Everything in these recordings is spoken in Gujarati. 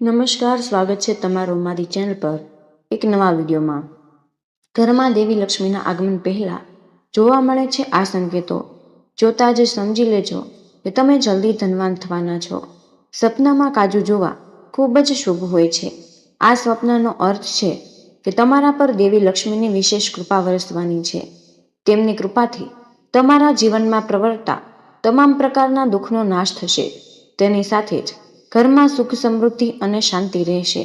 નમસ્કાર, સ્વાગત છે તમારું મારી ચેનલ પર એક નવા વિડીયોમાં। ઘરમાં દેવી લક્ષ્મીના આગમન પહેલા જોવા મળે છે આ સંકેતો। જોતા જ સમજી લેજો કે તમે જલ્દી ધનવાન થવાના છો। સપનામાં કાજુ જોવા ખૂબ જ શુભ હોય છે। આ સ્વપ્નનો અર્થ છે કે તમારા પર દેવી લક્ષ્મીની વિશેષ કૃપા વરસવાની છે। તેમની કૃપાથી તમારા જીવનમાં પ્રવર્તતા તમામ પ્રકારના દુઃખનો નાશ થશે। તેની સાથે જ ઘરમાં સુખ સમૃદ્ધિ અને શાંતિ રહેશે।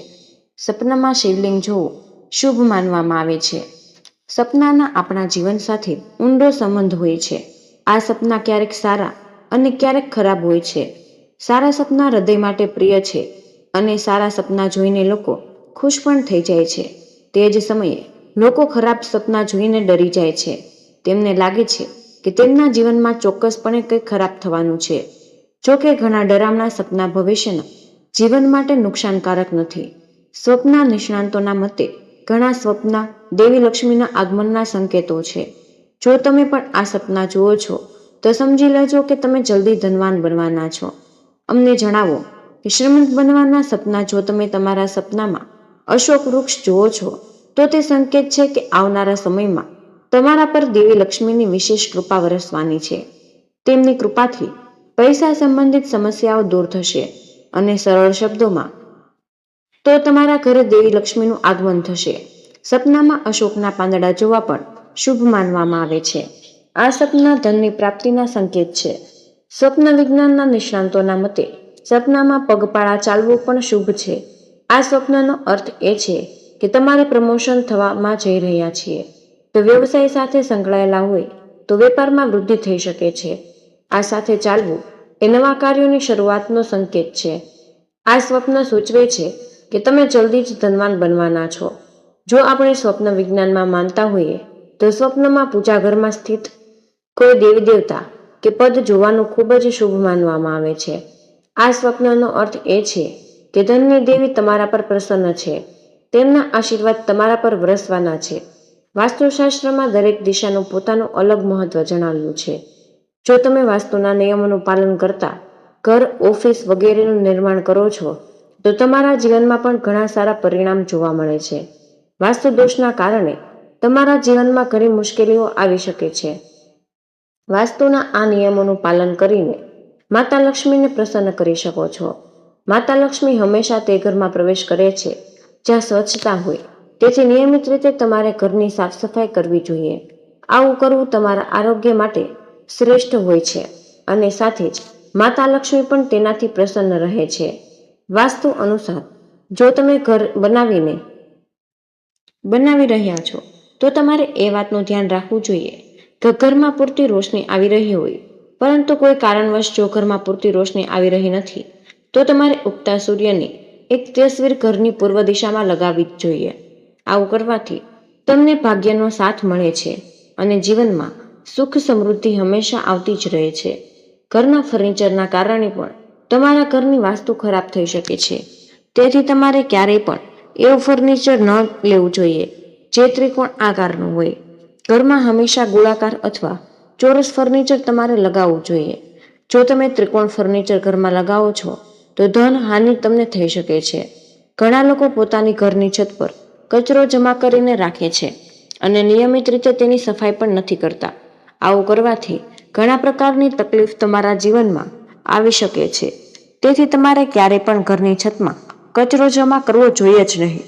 સપનામાં શિવલિંગ જોવું શુભ માનવામાં આવે છે। સપનાના આપણા જીવન સાથે ઊંડો સંબંધ હોય છે। આ સપના ક્યારેક સારા અને ક્યારેક ખરાબ હોય છે। સારા સપના હૃદય માટે પ્રિય છે અને સારા સપના જોઈને લોકો ખુશ પણ થઈ જાય છે। તે જ સમયે લોકો ખરાબ સપના જોઈને ડરી જાય છે। તેમને લાગે છે કે તેમના જીવનમાં ચોક્કસપણે કંઈક ખરાબ થવાનું છે। જો કે ઘણા ડરામણા સપના ભવિષ્યના જીવન માટે નુકસાનકારક નથી। સ્વપ્ન નિષ્ણાંતોના મતે ઘણા સ્વપ્ન દેવી લક્ષ્મીના આગમનના સંકેતો છે। જો તમે પણ આ સપના જુઓ છો તો સમજી લેજો કે તમે જલ્દી ધનવાન બનવાના છો। અમને જણાવો કે શ્રીમંત બનવાના સપના જો તમે તમારા સપનામાં અશોક વૃક્ષ જુઓ છો તો તે સંકેત છે કે આવનારા સમયમાં તમારા પર દેવી લક્ષ્મીની વિશેષ કૃપા વરસવાની છે। તેમની કૃપાથી પૈસા સંબંધિત સમસ્યાઓ દૂર થશે અને સરળ શબ્દોમાં તો તમારા ઘરે દેવી લક્ષ્મીનું આગમન થશે। સપનામાં અશોકના પાંદડા જોવા પણ શુભ માનવામાં આવે છે। આ સપના ધનની પ્રાપ્તિના સંકેત છે। સ્વપ્ન વિજ્ઞાનના નિષ્ણાંતોના મતે સપનામાં પગપાળા ચાલવું પણ શુભ છે। આ સ્વપ્નનો અર્થ એ છે કે તમારે પ્રમોશન થવામાં જઈ રહ્યા છીએ। તો વ્યવસાય સાથે સંકળાયેલા હોય તો વેપારમાં વૃદ્ધિ થઈ શકે છે। આ સાથે ચાલવું એ નવા કાર્યોની શરૂઆતનો સંકેત છે। આ સ્વપ્ન સૂચવે છે કે તમે જલ્દી જ ધનવાન બનવાના છો। જો આપણે સ્વપ્ન વિજ્ઞાનમાં માનતા હોઈએ તો સ્વપ્નમાં પૂજાઘરમાં સ્થિત કોઈ દેવી દેવતા કે પદ જોવાનું ખૂબ જ શુભ માનવામાં આવે છે। આ સ્વપ્નનો અર્થ એ છે કે ધનની દેવી તમારા પર પ્રસન્ન છે। તેમના આશીર્વાદ તમારા પર વરસવાના છે। વાસ્તુશાસ્ત્રમાં દરેક દિશાનું પોતાનું અલગ મહત્વ જણાવ્યું છે। જો તમે વાસ્તુના નિયમોનું પાલન કરતા ઘર, ઓફિસ વગેરેનું નિર્માણ કરો છો તો તમારા જીવનમાં પણ ઘણા સારા પરિણામ જોવા મળે છે। વાસ્તુ દોષના કારણે તમારા જીવનમાં ઘણી મુશ્કેલીઓ આવી શકે છે। વાસ્તુના આ નિયમોનું પાલન કરીને માતા લક્ષ્મીને પ્રસન્ન કરી શકો છો। માતા લક્ષ્મી હંમેશા તે ઘરમાં પ્રવેશ કરે છે જ્યાં સ્વચ્છતા હોય। તેથી નિયમિત રીતે તમારે ઘરની સાફ સફાઈ કરવી જોઈએ। આવું કરવું તમારા આરોગ્ય માટે શ્રેષ્ઠ હોય છે અને સાથે જ માતા લક્ષ્મી પણ તેનાથી પ્રસન્ન રહે છે। વાસ્તુ અનુસાર જો તમે ઘર બનાવી રહ્યા છો તો તમારે એ વાતનું ધ્યાન રાખવું જોઈએ કે ઘરમાં પૂરતી રોશની આવી રહી હોય, પરંતુ કોઈ કારણવશ જો ઘરમાં પૂરતી રોશની આવી રહી નથી તો તમારે ઉગતા સૂર્યની એક તસવીર ઘરની પૂર્વ દિશામાં લગાવવી જ જોઈએ। આવું કરવાથી તમને ભાગ્યનો સાથ મળે છે અને જીવનમાં સુખ સમૃદ્ધિ હંમેશા આવતી જ રહે છે। ઘરના ફર્નિચરના કારણે પણ તમારા ઘરની વાસ્તુ ખરાબ થઈ શકે છે। તેથી તમારે ક્યારેય પણ એવું ફર્નિચર ન લેવું જોઈએ જે ત્રિકોણ આકારનું હોય। ઘરમાં હંમેશા ગોળાકાર અથવા ચોરસ ફર્નિચર તમારે લગાવવું જોઈએ। જો તમે ત્રિકોણ ફર્નિચર ઘરમાં લગાવો છો તો ધન હાનિ તમને થઈ શકે છે। ઘણા લોકો પોતાની ઘરની છત પર કચરો જમા કરીને રાખે છે અને નિયમિત રીતે તેની સફાઈ પણ નથી કરતા। આવું કરવાથી ઘણા પ્રકારની તકલીફ તમારા જીવનમાં આવી શકે છે। તેથી તમારે ક્યારેય પણ ઘરની છતમાં કચરો જમા કરવો જોઈએ જ નહીં।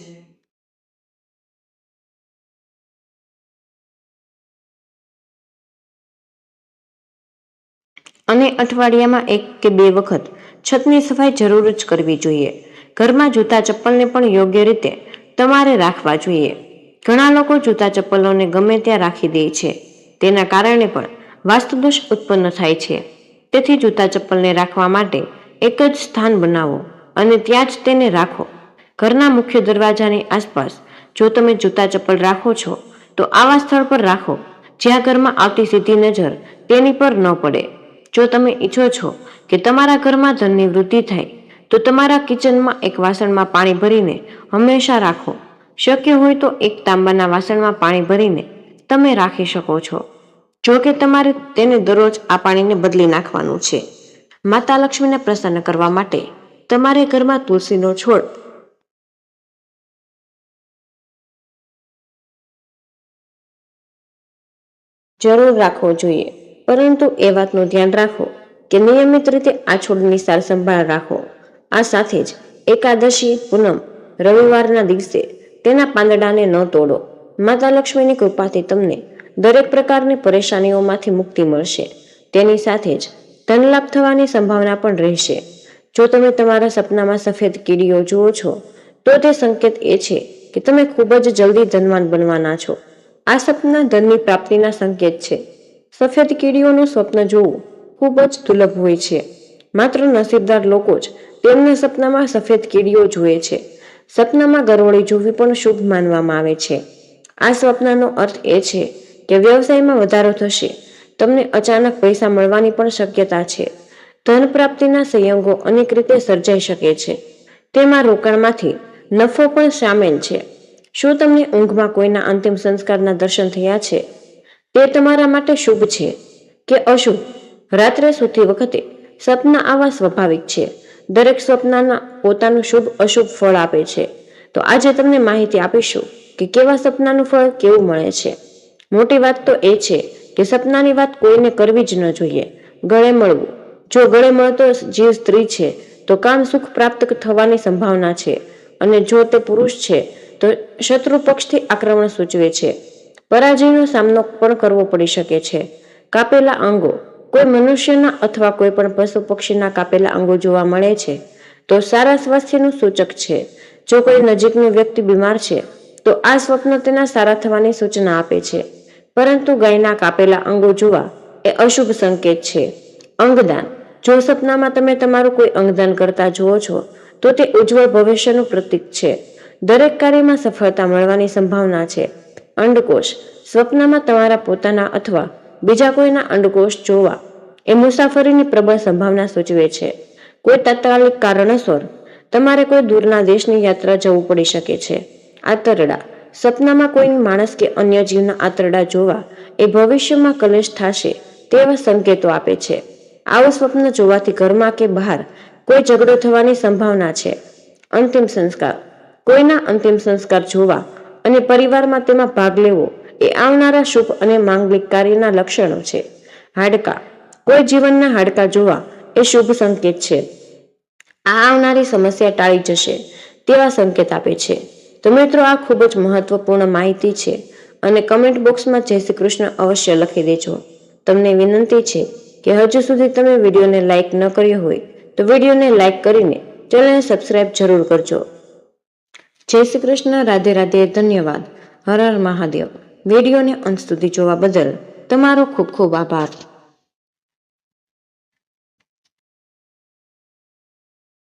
અને અઠવાડિયામાં 1 કે 2 વખત છતની સફાઈ જરૂર જ કરવી જોઈએ। ઘરમાં જૂતા ચપ્પલને પણ યોગ્ય રીતે તમારે રાખવા જોઈએ। ઘણા લોકો જૂતા ચપ્પલોને ગમે ત્યાં રાખી દે છે। તેના કારણે પણ વાસ્તુદોષ ઉત્પન્ન થાય છે। તેથી જૂતા ચપ્પલને રાખવા માટે એક જ સ્થાન બનાવો અને ત્યાં જ તેને રાખો। ઘરના મુખ્ય દરવાજાની આસપાસ જો તમે જૂતા ચપ્પલ રાખો છો તો આવા સ્થળ પર રાખો જ્યાં ઘરમાં આવતી સીધી નજર તેની પર ન પડે। જો તમે ઈચ્છો છો કે તમારા ઘરમાં ધનની વૃદ્ધિ થાય તો તમારા કિચનમાં એક વાસણમાં પાણી ભરીને હંમેશા રાખો। શક્ય હોય તો એક તાંબાના વાસણમાં પાણી ભરીને તમે રાખી શકો છો। જો કે તમારે તેને દરરોજ આ પાણીને બદલી નાખવાનું છે। માતા લક્ષ્મીને પ્રસન્ન કરવા માટે તમારે ઘરમાં તુલસીનો છોડ જરૂર રાખવો જોઈએ, પરંતુ એ વાતનું ધ્યાન રાખો કે નિયમિત રીતે આ છોડની સાર સંભાળ રાખો. આ સાથે જ એકાદશી, પૂનમ, રવિવારના દિવસે તેના પાંદડાને ન તોડો. માતા લક્ષ્મીની કૃપાથી તમને દરેક પ્રકારની પરેશાનીઓમાંથી મુક્તિ મળશે. તેની સાથે જ ધનલાભ થવાની સંભાવના પણ રહેશે. જો તમે તમારા સપનામાં સફેદ કીડીઓ જુઓ છો તો તે સંકેત એ છે કે તમે ખૂબ જ જલ્દી ધનવાન બનવાના છો. આ સપના ધનની પ્રાપ્તિના સંકેત છે. સફેદ કીડીઓનું સ્વપ્ન જોવું ખૂબ જ દુર્લભ હોય છે. માત્ર નસીબદાર લોકો જ તેમના સપનામાં સફેદ કીડીઓ જુએ છે. સપનામાં ગરોળી જોવી પણ શુભ માનવામાં આવે છે. આ સ્વપ્નનો અર્થ એ છે કે વ્યવસાયમાં વધારો થશે. તમને અચાનક પૈસા મળવાની પણ શક્યતા છે. ધન પ્રાપ્તિના સંયોગો અનેક રીતે સર્જાઈ શકે છે. તેમાં રોકાણમાંથી નફો પણ સામેલ છે. શું તમને ઊંઘમાં કોઈના અંતિમ સંસ્કારના દર્શન થયા છે? તે તમારા માટે શુભ છે કે અશુભ? રાત્રે સૂતી વખતે સપના આવવા સ્વાભાવિક છે. દરેક સ્વપ્નના પોતાનું શુભ અશુભ ફળ આપે છે. તો આજે તમને માહિતી આપીશું કે કેવા સપનાનું ફળ કેવું મળે છે. મોટી વાત તો એ છે કે સપનાની વાત કોઈને કરવી જ ન જોઈએ. ગળે મળવું. જો ગળે મળતો જીવ સ્ત્રી છે તો કામ સુખ પ્રાપ્ત થવાની સંભાવના છે, અને જો તે પુરુષ છે તો શત્રુ પક્ષથી આક્રમણ સૂચવે છે. પરાજયનો સામનો પણ કરવો પડી શકે છે. કાપેલા અંગો. કોઈ મનુષ્યના અથવા કોઈ પણ પશુ પક્ષીના કાપેલા અંગો જોવા મળે છે તો સારા સ્વાસ્થ્યનું સૂચક છે. જો કોઈ નજીકનો વ્યક્તિ બીમાર છે તો આ સ્વપ્ન તેના સારા થવાની સૂચના આપે છે. પરંતુ ગાયના કાપેલા અંગો જોવા એ અશુભ સંકેત છે. અંગદાન. જો સપનામાં તમે તમારું કોઈ અંગદાન કરતા જુઓ છો તો તે ઉજ્જવળ ભવિષ્યનું પ્રતીક છે. દરેક કાર્યમાં સફળતા મળવાની સંભાવના છે. અંડકોશ. સ્વપ્નમાં તમારા પોતાના અથવા બીજા કોઈના અંડકોશ જોવા એ મુસાફરીની પ્રબળ સંભાવના સૂચવે છે. કોઈ તાત્કાલિક કારણસર તમારે કોઈ દૂરના દેશની યાત્રા જવું પડી શકે છે. આંતરડા. સપનામાં કોઈ માણસ કે અન્ય જીવના આંતરડા જોવા એ ભવિષ્યમાં કલેશ થશે તેવા સંકેતો આપે છે. આવું સ્વપ્ન જોવાથી ઘરમાં કે બહાર કોઈ ઝઘડો થવાની સંભાવના છે. અંતિમ સંસ્કાર. કોઈના અંતિમ સંસ્કાર જોવા અને પરિવારમાં તેમાં ભાગ લેવો એ આવનારા શુભ અને માંગલિક કાર્યના લક્ષણો છે. હાડકાં. કોઈ જીવનના હાડકાં જોવા એ શુભ સંકેત છે. આ આવનારી સમસ્યા ટાળી જશે તેવા સંકેત આપે છે. તો મિત્રો, આ ખૂબ જ મહત્વપૂર્ણ માહિતી છે, અને કમેન્ટ બોક્સમાં જય શ્રી કૃષ્ણ અવશ્ય લખી દેજો. તમને વિનંતી છે કે હજુ સુધી તમે વિડીયોને લાઇક ન કર્યો હોય તો વિડીયોને લાઇક કરીને ચેનલને સબસ્ક્રાઇબ જરૂર કરજો. જય શ્રી કૃષ્ણ. રાધે રાધે. ધન્યવાદ. હર હર મહાદેવ. વિડીયોને અંત સુધી જોવા બદલ તમારો ખૂબ ખૂબ આભાર.